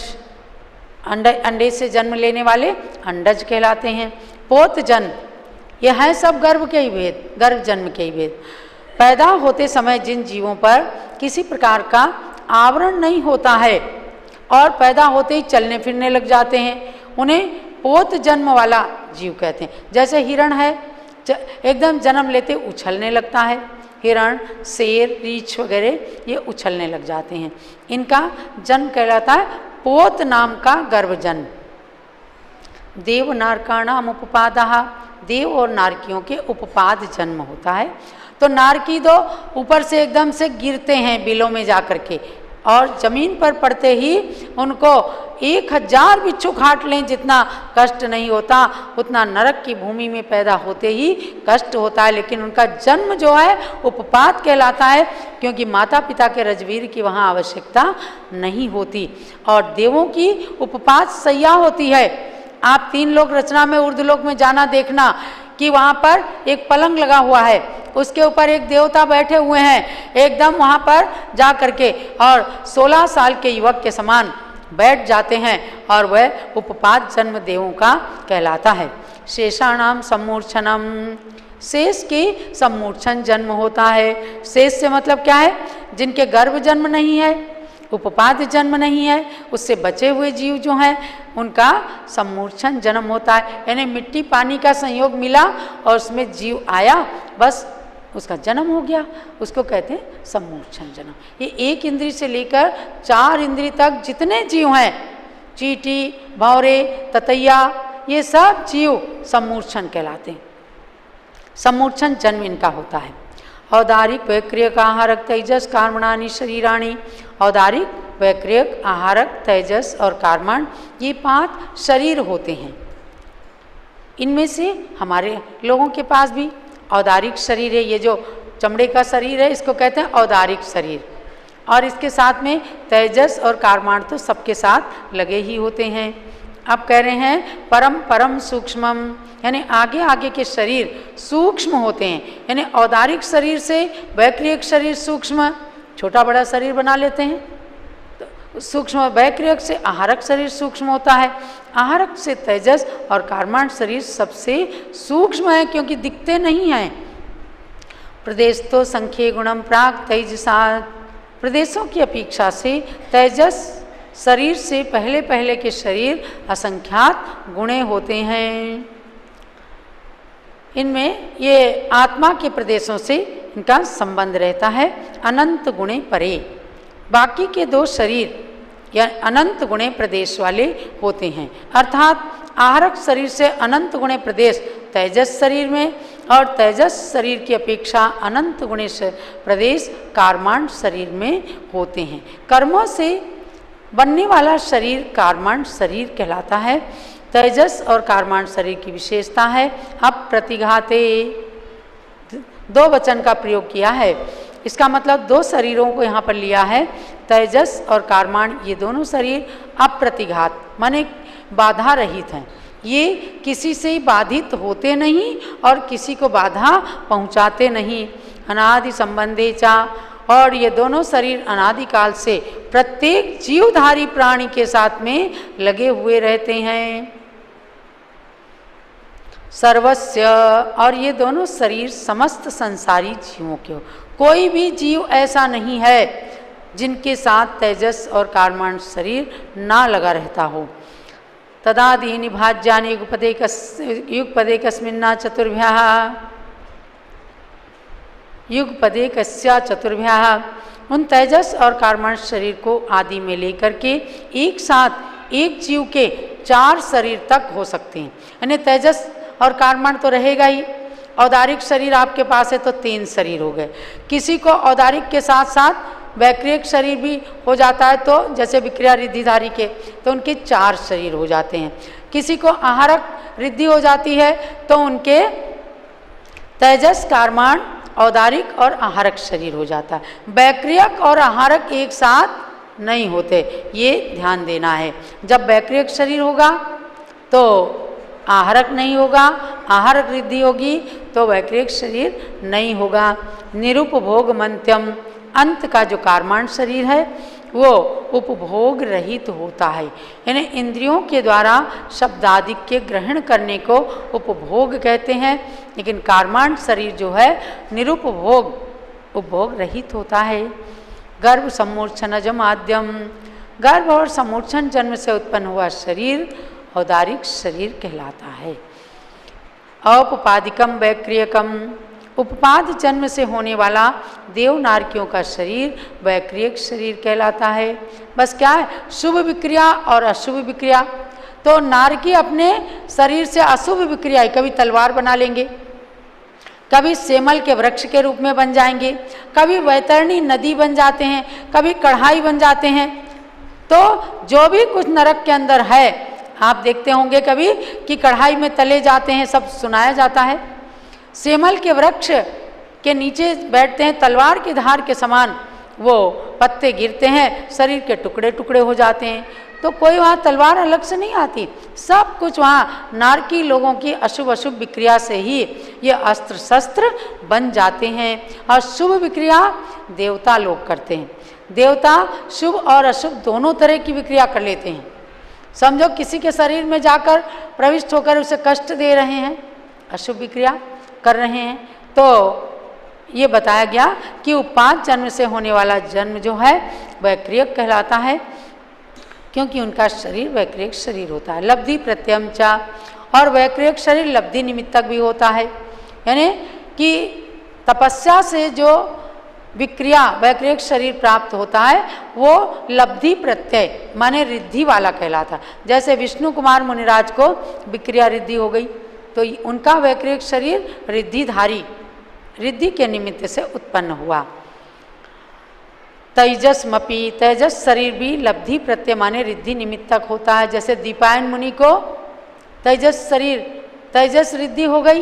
अंडे से जन्म लेने वाले अंडज कहलाते हैं। पोत जन्म, यह है सब गर्भ के ही भेद, गर्भ जन्म के ही भेद। पैदा होते समय जिन जीवों पर किसी प्रकार का आवरण नहीं होता है और पैदा होते ही चलने फिरने लग जाते हैं, उन्हें पोत जन्म वाला जीव कहते हैं। जैसे हिरण है, एकदम जन्म लेते उछलने लगता है, हिरण, शेर, रीछ वगैरह ये उछलने लग जाते हैं, इनका जन्म कहलाता है पोत नाम का गर्भ जन्म। देव नारकाणाम उपपादः, देव और नारकियों के उपपाद जन्म होता है। तो नारकी दो ऊपर से एकदम से गिरते हैं बिलों में जा कर के, और जमीन पर पड़ते ही उनको 1000 बिच्छू काट लें जितना कष्ट नहीं होता, उतना नरक की भूमि में पैदा होते ही कष्ट होता है। लेकिन उनका जन्म जो है उपपात कहलाता है, क्योंकि माता पिता के रजवीर की वहाँ आवश्यकता नहीं होती। और देवों की उपपात सैया होती है। आप 3 लोक रचना में ऊर्ध्वलोक में जाना देखना कि वहाँ पर एक पलंग लगा हुआ है, उसके ऊपर एक देवता बैठे हुए हैं, एकदम वहाँ पर जा करके और 16 साल के युवक के समान बैठ जाते हैं, और वह उपपात जन्म देवों का कहलाता है। शेषाणाम सम्मूर्छनम, शेष के सम्मूर्छन जन्म होता है। शेष से मतलब क्या है? जिनके गर्भ जन्म नहीं है, उपपाद्य जन्म नहीं है, उससे बचे हुए जीव जो हैं उनका सम्मूर्छन जन्म होता है। यानी मिट्टी पानी का संयोग मिला और उसमें जीव आया, बस उसका जन्म हो गया, उसको कहते हैं सम्मूर्छन जन्म। ये एक इंद्री से लेकर 4 इंद्री तक जितने जीव हैं, चींटी, भंवरे, ततैया, ये सब जीव सम्मूर्छन कहलाते हैं। सम्मूर्छन जन्म इनका होता है। औदारिक वैक्रियक आहारक तेजस कार्मणानि शरीराणि, औदारिक वैक्रियक आहारक तेजस और कार्मण, ये 5 शरीर होते हैं। इनमें से हमारे लोगों के पास भी औदारिक शरीर है। ये जो चमड़े का शरीर है इसको कहते हैं औदारिक शरीर, और इसके साथ में तेजस और कार्माण तो सबके साथ लगे ही होते हैं। अब कह रहे हैं परम परम सूक्ष्मम, यानी आगे आगे के शरीर सूक्ष्म होते हैं। यानी औदारिक शरीर से वैक्रियक शरीर सूक्ष्म, छोटा बड़ा शरीर बना लेते हैं, तो सूक्ष्म वैक्रियक से आहारक शरीर सूक्ष्म होता है, आहारक से तेजस और कार्माण शरीर सबसे सूक्ष्म है क्योंकि दिखते नहीं हैं। प्रदेश तो संख्य गुणम प्राग तेजसा, प्रदेशों की अपेक्षा से तेजस शरीर से पहले पहले के शरीर असंख्यात गुणे होते हैं। इनमें ये आत्मा के प्रदेशों से इनका संबंध रहता है, अनंत गुणे परे। बाकी के 2 शरीर या अनंत गुणे प्रदेश वाले होते हैं, अर्थात आहारक शरीर से अनंत गुणे प्रदेश तेजस शरीर में, और तेजस शरीर की अपेक्षा अनंत गुणे प्रदेश कार्माण शरीर में होते हैं। कर्मों से बनने वाला शरीर कार्माण शरीर कहलाता है। तेजस और कार्माण शरीर की विशेषता है अप्रतिघाते, 2 वचन का प्रयोग किया है। इसका मतलब 2 शरीरों को यहाँ पर लिया है, तेजस और कार्माण, ये दोनों शरीर अप्रतिघात माने बाधा रहित हैं। ये किसी से बाधित होते नहीं और किसी को बाधा पहुँचाते नहीं। अनादि संबंधे चा, और ये दोनों शरीर अनादिकाल से प्रत्येक जीवधारी प्राणी के साथ में लगे हुए रहते हैं। सर्वस्य, और ये दोनों शरीर समस्त संसारी जीवों के हो, कोई भी जीव ऐसा नहीं है जिनके साथ तेजस और कार्माण शरीर ना लगा रहता हो। तदादीनि भाज्यानि युगपदे कस्मिन्ना चतुर्भ्यः, युगपदे कस्या चतुर्भ्यः, उन तेजस और कार्माण शरीर को आदि में लेकर के एक साथ एक जीव के 4 शरीर तक हो सकते हैं। यानी तेजस और कार्माण तो रहेगा ही, औदारिक शरीर आपके पास है तो 3 शरीर हो गए। किसी को औदारिक के साथ साथ वैक्रियक शरीर भी हो जाता है, तो जैसे विक्रिया रिद्धिधारी के, तो उनके 4 शरीर हो जाते हैं। किसी को आहारक रिद्धि हो जाती है तो उनके तेजस कार्माण औदारिक और आहारक शरीर हो जाता है। वैक्रियक और आहारक एक साथ नहीं होते, ये ध्यान देना है। जब वैक्रियक शरीर होगा तो आहारक नहीं होगा, आहारक रिद्धि होगी तो वैक्रियक शरीर नहीं होगा। निरुपभोग मंत्यम, अंत का जो कार्माण शरीर है वो उपभोग रहित होता है। यानी इंद्रियों के द्वारा शब्दादि के ग्रहण करने को उपभोग कहते हैं, लेकिन कार्माण शरीर जो है निरुपभोग, उपभोग रहित होता है। गर्भ सम्मूर्छनज माध्यम, गर्भ और सम्मूर्छन जन्म से उत्पन्न हुआ शरीर औदारिक शरीर कहलाता है। औपपादिकम वैक्रियकम, उपपाद जन्म से होने वाला देव नारकियों का शरीर वैक्रियक शरीर कहलाता है। बस क्या है, शुभ विक्रिया और अशुभ विक्रिया। तो नारकी अपने शरीर से अशुभ विक्रिया, कभी तलवार बना लेंगे, कभी सेमल के वृक्ष के रूप में बन जाएंगे, कभी वैतरणी नदी बन जाते हैं, कभी कढ़ाई बन जाते हैं। तो जो भी कुछ नरक के अंदर है, आप देखते होंगे कभी कि कढ़ाई में तले जाते हैं, सब सुनाया जाता है। सेमल के वृक्ष के नीचे बैठते हैं, तलवार की धार के समान वो पत्ते गिरते हैं, शरीर के टुकड़े टुकड़े हो जाते हैं। तो कोई वहाँ तलवार अलग से नहीं आती, सब कुछ वहाँ नारकी लोगों की अशुभ अशुभ विक्रिया से ही ये अस्त्र शस्त्र बन जाते हैं। और शुभ विक्रिया देवता लोग करते हैं। देवता शुभ और अशुभ दोनों तरह की विक्रिया कर लेते हैं। समझो किसी के शरीर में जाकर प्रविष्ट होकर उसे कष्ट दे रहे हैं, अशुभ विक्रिया कर रहे हैं, तो ये बताया गया कि उपांत जन्म से होने वाला जन्म जो है वह क्रियक कहलाता है, क्योंकि उनका शरीर वैक्रियक शरीर होता है। लब्धि प्रत्ययम चा, और वैक्रियक शरीर लब्धि निमित्तक भी होता है, यानी कि तपस्या से जो विक्रिया वैक्रियक शरीर प्राप्त होता है वो लब्धि प्रत्यय माने रिद्धि वाला कहलाता है। जैसे विष्णु कुमार मुनिराज को विक्रिया रिद्धि हो गई तो उनका वैक्रियक शरीर रिद्धिधारी, रिद्धि के निमित्त से उत्पन्न हुआ। तेजस्मपि, तेजस शरीर भी लब्धि प्रत्यय माने रिद्धि निमित्तक होता है। जैसे दीपायन मुनि को तेजस शरीर, तेजस रिद्धि हो गई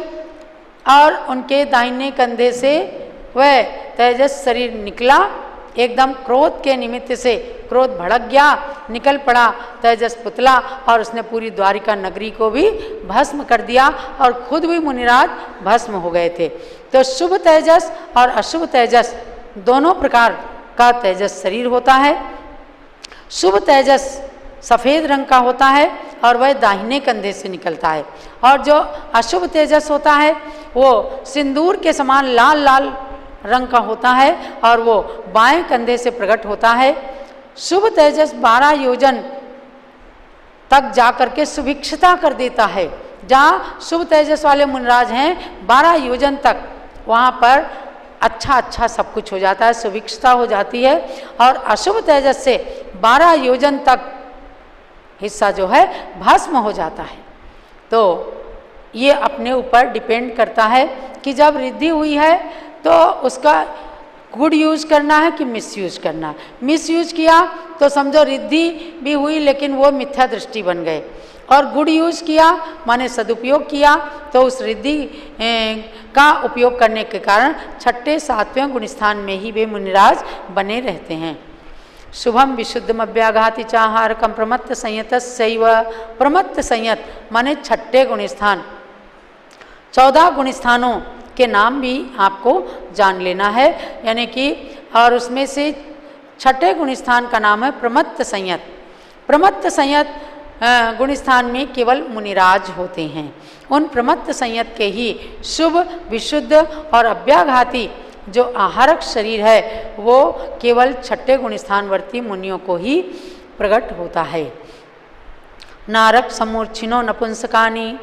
और उनके दाहिने कंधे से वह तेजस शरीर निकला, एकदम क्रोध के निमित्त से क्रोध भड़क गया, निकल पड़ा तेजस पुतला और उसने पूरी द्वारिका नगरी को भी भस्म कर दिया और खुद भी मुनिराज भस्म हो गए थे। तो शुभ तेजस और अशुभ तेजस दोनों प्रकार का तेजस शरीर होता है। शुभ तेजस सफ़ेद रंग का होता है और वह दाहिने कंधे से निकलता है, और जो अशुभ तेजस होता है वो सिंदूर के समान लाल लाल रंग का होता है और वो बाएं कंधे से प्रकट होता है। शुभ तेजस 12 योजन तक जाकर के सुभिक्षता कर देता है। जहाँ शुभ तेजस वाले मुनिराज हैं 12 योजन तक वहाँ पर अच्छा सब कुछ हो जाता है, सुभिक्षता हो जाती है। और अशुभ तेजस से 12 योजन तक हिस्सा जो है भस्म हो जाता है। तो ये अपने ऊपर डिपेंड करता है कि जब रिद्धि हुई है तो उसका गुड यूज करना है कि मिस यूज करना है। मिस यूज किया तो समझो रिद्धि भी हुई लेकिन वो मिथ्या दृष्टि बन गए, और गुड यूज किया माने सदुपयोग किया तो उस रिद्धि का उपयोग करने के कारण 6ठे 7वें गुण स्थान में ही वे मुनिराज बने रहते हैं। शुभम विशुद्धम अव्याघाति चाहारकम प्रमत्त संयत शैव, प्रमत्त संयत माने 6ठे गुण स्थान। 14 गुण स्थानों के नाम भी आपको जान लेना है, यानी कि और उसमें से 6ठे गुण स्थान का नाम है प्रमत्त संयत। प्रमत्त संयत गुण स्थान में केवल मुनिराज होते हैं। उन प्रमत्त संयत के ही शुभ, विशुद्ध और अव्याघाती जो आहारक शरीर है वो केवल 6ठे गुण स्थानवर्ती मुनियों को ही प्रकट होता है। नारक समूर्छिनो नपुंसकानी,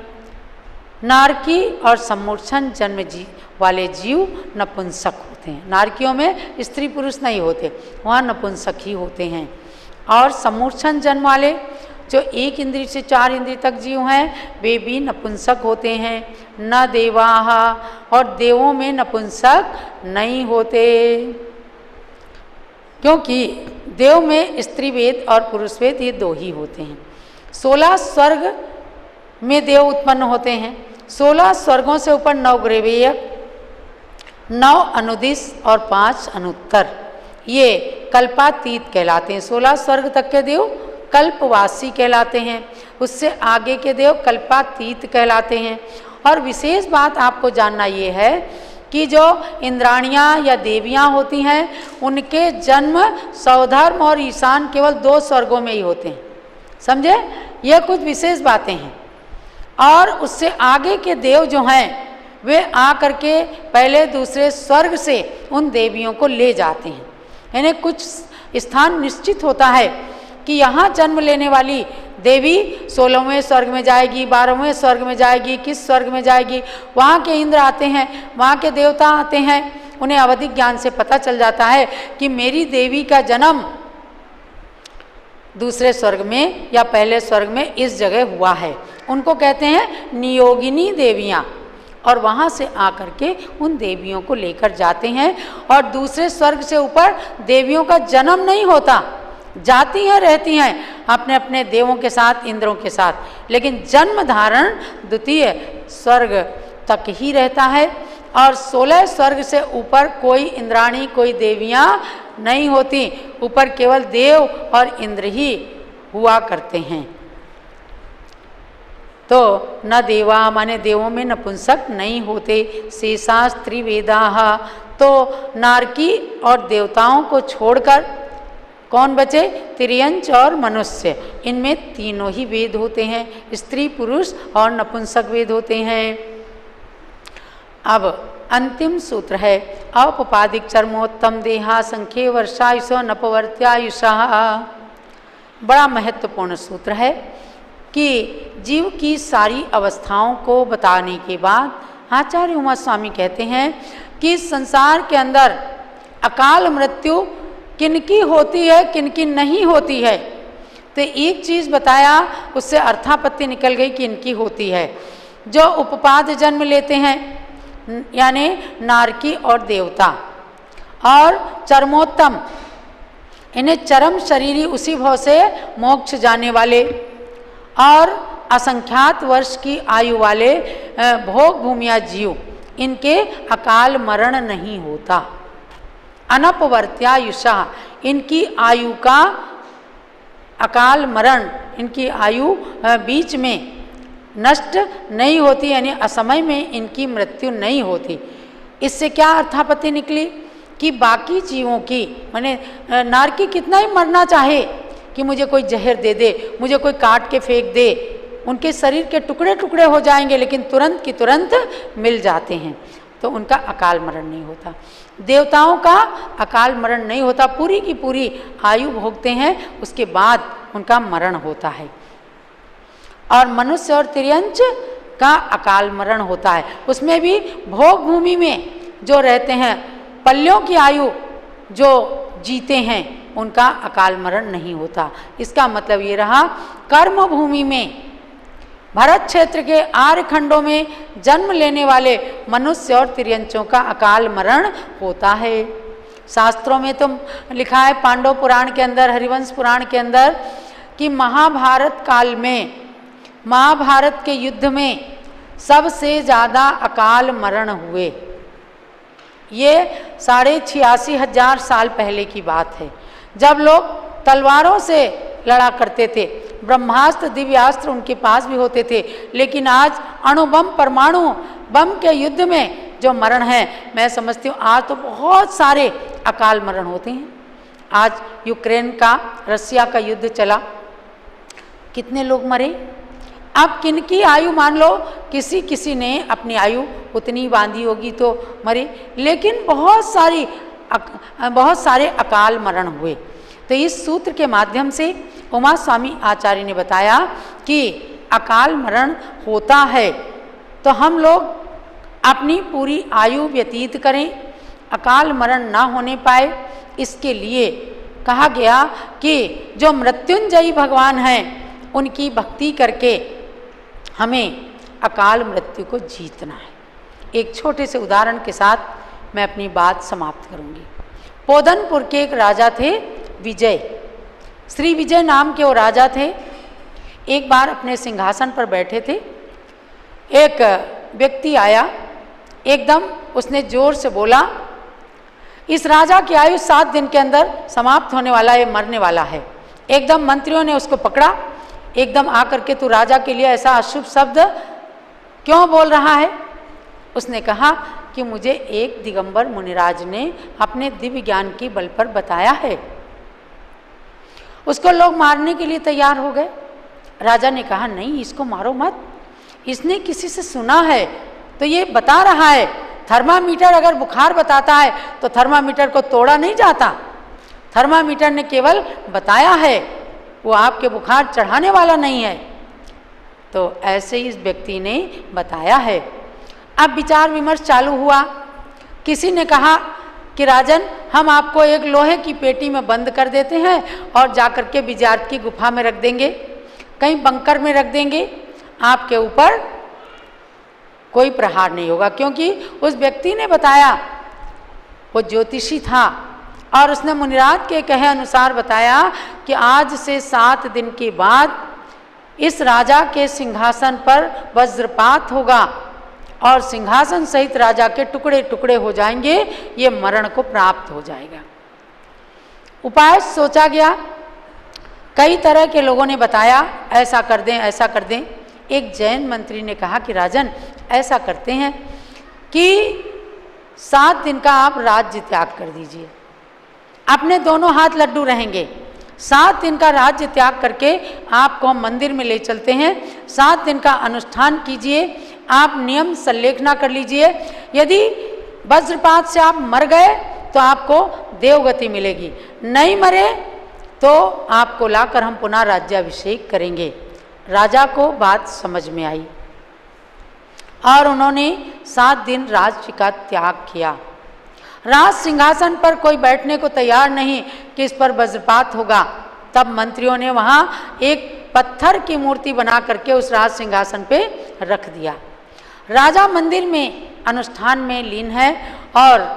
नारकी और सम्मूर्छन जन्म वाले जीव नपुंसक होते हैं। नारकियों में स्त्री पुरुष नहीं होते, वहाँ नपुंसक ही होते हैं। और सम्मूर्छन जन्म वाले जो 1 इंद्रिय से 4 इंद्रिय तक जीव हैं वे भी नपुंसक होते हैं। न देवाः, और देवों में नपुंसक नहीं होते, क्योंकि देव में स्त्री वेद और पुरुष वेद ये 2 ही होते हैं। 16 स्वर्ग में देव उत्पन्न होते हैं। 16 स्वर्गों से ऊपर 9 ग्रेवेयक, 9 अनुदिश और 5 अनुत्तर, ये कल्पातीत कहलाते हैं। 16 स्वर्ग तक के देव कल्पवासी कहलाते हैं, उससे आगे के देव कल्पातीत कहलाते हैं। और विशेष बात आपको जानना ये है कि जो इंद्राणियाँ या देवियाँ होती हैं उनके जन्म सौधर्म और ईशान केवल 2 स्वर्गों में ही होते हैं, समझे? ये कुछ विशेष बातें हैं। और उससे आगे के देव जो हैं वे आकर के पहले दूसरे स्वर्ग से उन देवियों को ले जाते हैं, यानी कुछ स्थान निश्चित होता है कि यहाँ जन्म लेने वाली देवी 16वें स्वर्ग में जाएगी, 12वें स्वर्ग में जाएगी, किस स्वर्ग में जाएगी। वहाँ के इंद्र आते हैं, वहाँ के देवता आते हैं, उन्हें अवधिक ज्ञान से पता चल जाता है कि मेरी देवी का जन्म दूसरे स्वर्ग में या पहले स्वर्ग में इस जगह हुआ है। उनको कहते हैं नियोगिनी देवियाँ, और वहाँ से आकर के उन देवियों को लेकर जाते हैं। और दूसरे स्वर्ग से ऊपर देवियों का जन्म नहीं होता, जाती हैं, रहती हैं अपने अपने देवों के साथ, इंद्रों के साथ, लेकिन जन्म धारण द्वितीय स्वर्ग तक ही रहता है। और 16 स्वर्ग से ऊपर कोई इंद्राणी, कोई देवियाँ नहीं होती, ऊपर केवल देव और इंद्र ही हुआ करते हैं। तो न देवा माने देवों में नपुंसक नहीं होते। शेषाः स्त्रीवेदाः, तो नारकी और देवताओं को छोड़कर कौन बचे? तिर्यंच और मनुष्य। इनमें तीनों ही वेद होते हैं, स्त्री पुरुष और नपुंसक वेद होते हैं। अब अंतिम सूत्र है औपपादिक चर्मोत्तम देहा संख्ये वर्षायुषो नपवर्त्यायुषा। बड़ा महत्वपूर्ण सूत्र है कि जीव की सारी अवस्थाओं को बताने के बाद आचार्य उमा स्वामी कहते हैं कि संसार के अंदर अकाल मृत्यु किनकी होती है, किनकी नहीं होती है। तो एक चीज़ बताया, उससे अर्थापत्ति निकल गई कि इनकी होती है। जो उपपाद जन्म लेते हैं यानी नारकी और देवता, और चरमोत्तम इन्हें चरम शरीरी उसी भाव से मोक्ष जाने वाले, और असंख्यात वर्ष की आयु वाले भोग भूमिया जीव, इनके अकाल मरण नहीं होता। अनपवर्त्यायुषा, इनकी आयु का अकाल मरण, इनकी आयु बीच में नष्ट नहीं होती, यानी असमय में इनकी मृत्यु नहीं होती। इससे क्या अर्थापत्ति निकली कि बाकी जीवों की, माने नारकी कितना ही मरना चाहे कि मुझे कोई जहर दे दे, मुझे कोई काट के फेंक दे, उनके शरीर के टुकड़े टुकड़े हो जाएंगे लेकिन तुरंत की तुरंत मिल जाते हैं, तो उनका अकाल मरण नहीं होता। देवताओं का अकाल मरण नहीं होता, पूरी की पूरी आयु भोगते हैं, उसके बाद उनका मरण होता है। और मनुष्य और तिर्यंच का अकाल मरण होता है, उसमें भी भोग भूमि में जो रहते हैं, पल्यों की आयु जो जीते हैं, उनका अकाल मरण नहीं होता। इसका मतलब ये रहा, कर्म भूमि में भरत क्षेत्र के आर्य खंडों में जन्म लेने वाले मनुष्य और तिर्यंचों का अकाल मरण होता है। शास्त्रों में तो लिखा है, पांडव पुराण के अंदर, हरिवंश पुराण के अंदर, कि महाभारत काल में, महाभारत के युद्ध में सबसे ज़्यादा अकाल मरण हुए। ये 86,500 साल पहले की बात है, जब लोग तलवारों से लड़ा करते थे, ब्रह्मास्त्र दिव्यास्त्र उनके पास भी होते थे, लेकिन आज अणुबम परमाणु बम के युद्ध में जो मरण है, मैं समझती हूँ आज तो बहुत सारे अकाल मरण होते हैं। आज यूक्रेन का रसिया का युद्ध चला, कितने लोग मरे। अब किनकी आयु, मान लो किसी किसी ने अपनी आयु उतनी बांधी होगी तो मरे, लेकिन बहुत सारे अकाल मरण हुए। तो इस सूत्र के माध्यम से उमा स्वामी आचार्य ने बताया कि अकाल मरण होता है, तो हम लोग अपनी पूरी आयु व्यतीत करें, अकाल मरण ना होने पाए, इसके लिए कहा गया कि जो मृत्युंजयी भगवान हैं, उनकी भक्ति करके हमें अकाल मृत्यु को जीतना है। एक छोटे से उदाहरण के साथ मैं अपनी बात समाप्त करूंगी। पोदनपुर के एक राजा थे, विजय, श्री विजय नाम के वो राजा थे। एक बार अपने सिंहासन पर बैठे थे, एक व्यक्ति आया, एकदम उसने जोर से बोला, इस राजा की आयु 7 दिन के अंदर समाप्त होने वाला है, मरने वाला है। एकदम मंत्रियों ने उसको पकड़ा, एकदम आकर के, तू राजा के लिए ऐसा अशुभ शब्द क्यों बोल रहा है? उसने कहा कि मुझे एक दिगंबर मुनिराज ने अपने दिव्य ज्ञान के बल पर बताया है। उसको लोग मारने के लिए तैयार हो गए। राजा ने कहा, नहीं, इसको मारो मत, इसने किसी से सुना है तो ये बता रहा है। थर्मामीटर अगर बुखार बताता है तो थर्मामीटर को तोड़ा नहीं जाता, थर्मामीटर ने केवल बताया है, वो आपके बुखार चढ़ाने वाला नहीं है। तो ऐसे ही इस व्यक्ति ने बताया है। अब विचार विमर्श चालू हुआ। किसी ने कहा कि राजन, हम आपको एक लोहे की पेटी में बंद कर देते हैं और जाकर के विजार्थ की गुफा में रख देंगे, कहीं बंकर में रख देंगे, आपके ऊपर कोई प्रहार नहीं होगा। क्योंकि उस व्यक्ति ने बताया, वो ज्योतिषी था, और उसने मुनिराज के कहे अनुसार बताया कि आज से 7 दिन के बाद इस राजा के सिंहासन पर वज्रपात होगा और सिंहासन सहित राजा के टुकड़े टुकड़े हो जाएंगे, ये मरण को प्राप्त हो जाएगा। उपाय सोचा गया, कई तरह के लोगों ने बताया, ऐसा कर दें, ऐसा कर दें। एक जैन मंत्री ने कहा कि राजन, ऐसा करते हैं कि 7 दिन का आप राज्य त्याग कर दीजिए, अपने दोनों हाथ लड्डू रहेंगे, 7 दिन का राज्य त्याग करके आपको हम मंदिर में ले चलते हैं। 7 दिन का अनुष्ठान कीजिए, आप नियम संलेखना कर लीजिए। यदि वज्रपात से आप मर गए तो आपको देवगति मिलेगी, नहीं मरे तो आपको लाकर हम पुनः राज्याभिषेक करेंगे। राजा को बात समझ में आई और उन्होंने 7 दिन राज्य का त्याग किया। राज सिंहासन पर कोई बैठने को तैयार नहीं कि इस पर वज्रपात होगा। तब मंत्रियों ने वहाँ एक पत्थर की मूर्ति बना करके उस राज सिंहासन पे रख दिया। राजा मंदिर में अनुष्ठान में लीन है और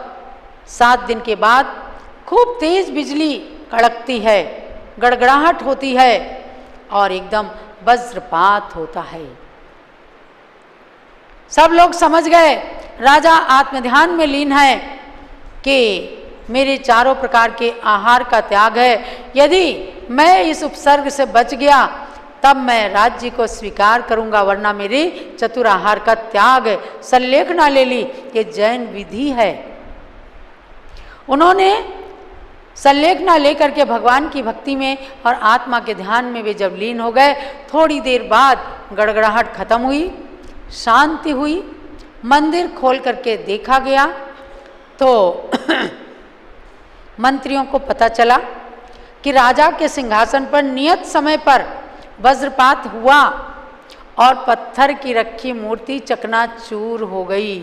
7 दिन के बाद खूब तेज बिजली कड़कती है, गड़गड़ाहट होती है और एकदम वज्रपात होता है। सब लोग समझ गए राजा आत्मध्यान में लीन है कि मेरे चारों प्रकार के आहार का त्याग है। यदि मैं इस उपसर्ग से बच गया तब मैं राज्य को स्वीकार करूंगा, वरना मेरे चतुराहार का त्याग है। संलेखना ले ली, ये जैन विधि है। उन्होंने संलेखना लेकर के भगवान की भक्ति में और आत्मा के ध्यान में वे जब लीन हो गए, थोड़ी देर बाद गड़गड़ाहट खत्म हुई, शांति हुई। मंदिर खोल करके देखा गया तो मंत्रियों को पता चला कि राजा के सिंहासन पर नियत समय पर वज्रपात हुआ और पत्थर की रखी मूर्ति चकनाचूर हो गई।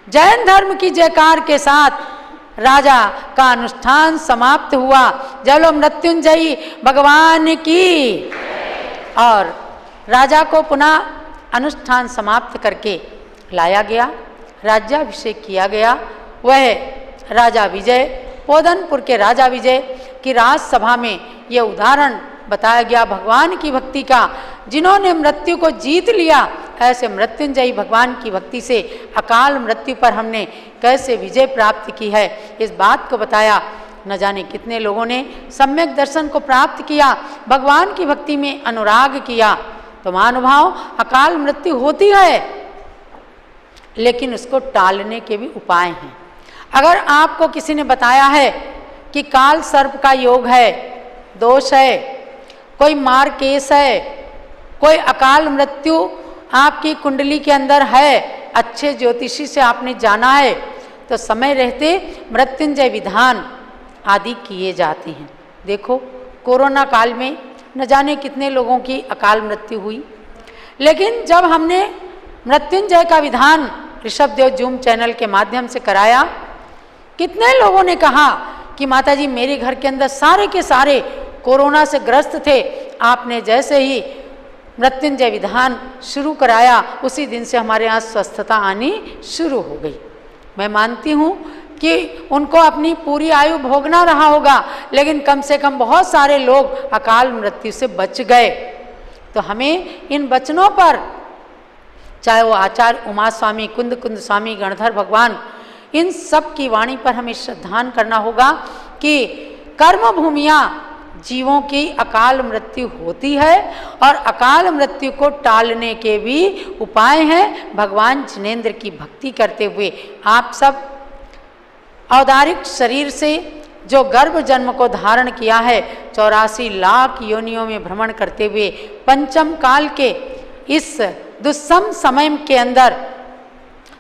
जैन धर्म की जयकार के साथ राजा का अनुष्ठान समाप्त हुआ। जलो मृत्युंजयी भगवान की। और राजा को पुनः अनुष्ठान समाप्त करके लाया गया, राज्याभिषेक किया गया। वह राजा विजय, पोदनपुर के राजा विजय की राजसभा में यह उदाहरण बताया गया भगवान की भक्ति का। जिन्होंने मृत्यु को जीत लिया, ऐसे मृत्युंजयी भगवान की भक्ति से अकाल मृत्यु पर हमने कैसे विजय प्राप्त की है, इस बात को बताया। न जाने कितने लोगों ने सम्यक दर्शन को प्राप्त किया, भगवान की भक्ति में अनुराग किया। तो महानुभाव, अकाल मृत्यु होती है लेकिन उसको टालने के भी उपाय हैं। अगर आपको किसी ने बताया है कि काल सर्प का योग है, दोष है, कोई मार केस है, कोई अकाल मृत्यु आपकी कुंडली के अंदर है, अच्छे ज्योतिषी से आपने जाना है, तो समय रहते मृत्युंजय विधान आदि किए जाते हैं। देखो कोरोना काल में न जाने कितने लोगों की अकाल मृत्यु हुई, लेकिन जब हमने मृत्युंजय का विधान ऋषभदेव जूम चैनल के माध्यम से कराया, कितने लोगों ने कहा कि माताजी मेरे घर के अंदर सारे के सारे कोरोना से ग्रस्त थे, आपने जैसे ही मृत्युंजय विधान शुरू कराया उसी दिन से हमारे यहाँ स्वस्थता आनी शुरू हो गई। मैं मानती हूँ कि उनको अपनी पूरी आयु भोगना रहा होगा, लेकिन कम से कम बहुत सारे लोग अकाल मृत्यु से बच गए। तो हमें इन वचनों पर, चाहे वो आचार्य उमा स्वामी, कुंद कुंद स्वामी, गणधर भगवान, इन सब की वाणी पर हमें श्रद्धान करना होगा कि कर्म भूमियाँ जीवों की अकाल मृत्यु होती है और अकाल मृत्यु को टालने के भी उपाय हैं। भगवान जिनेंद्र की भक्ति करते हुए आप सब औदारिक शरीर से जो गर्भ जन्म को धारण किया है, 84 लाख योनियों में भ्रमण करते हुए पंचम काल के इस दुस्सम समय के अंदर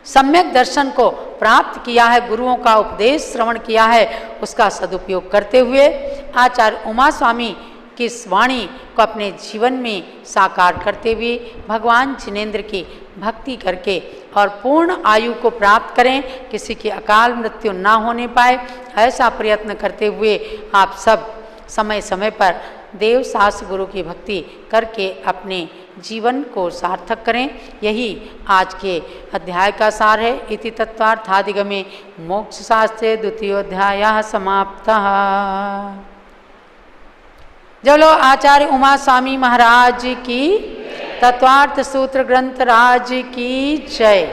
सम्यक दर्शन को प्राप्त किया है, गुरुओं का उपदेश श्रवण किया है, उसका सदुपयोग करते हुए आचार्य उमा स्वामी की इस वाणी को अपने जीवन में साकार करते हुए भगवान जिनेंद्र की भक्ति करके और पूर्ण आयु को प्राप्त करें, किसी की अकाल मृत्यु ना होने पाए, ऐसा प्रयत्न करते हुए आप सब समय समय पर देव शास्त्र गुरु की भक्ति करके अपने जीवन को सार्थक करें। यही आज के अध्याय का सार है। इति तत्वार्थादिगमे मोक्ष शास्त्रे द्वितीयोध्यायः समाप्तः। चलो आचार्य उमा स्वामी महाराज की, तत्वार्थ सूत्र ग्रंथ राज की जय।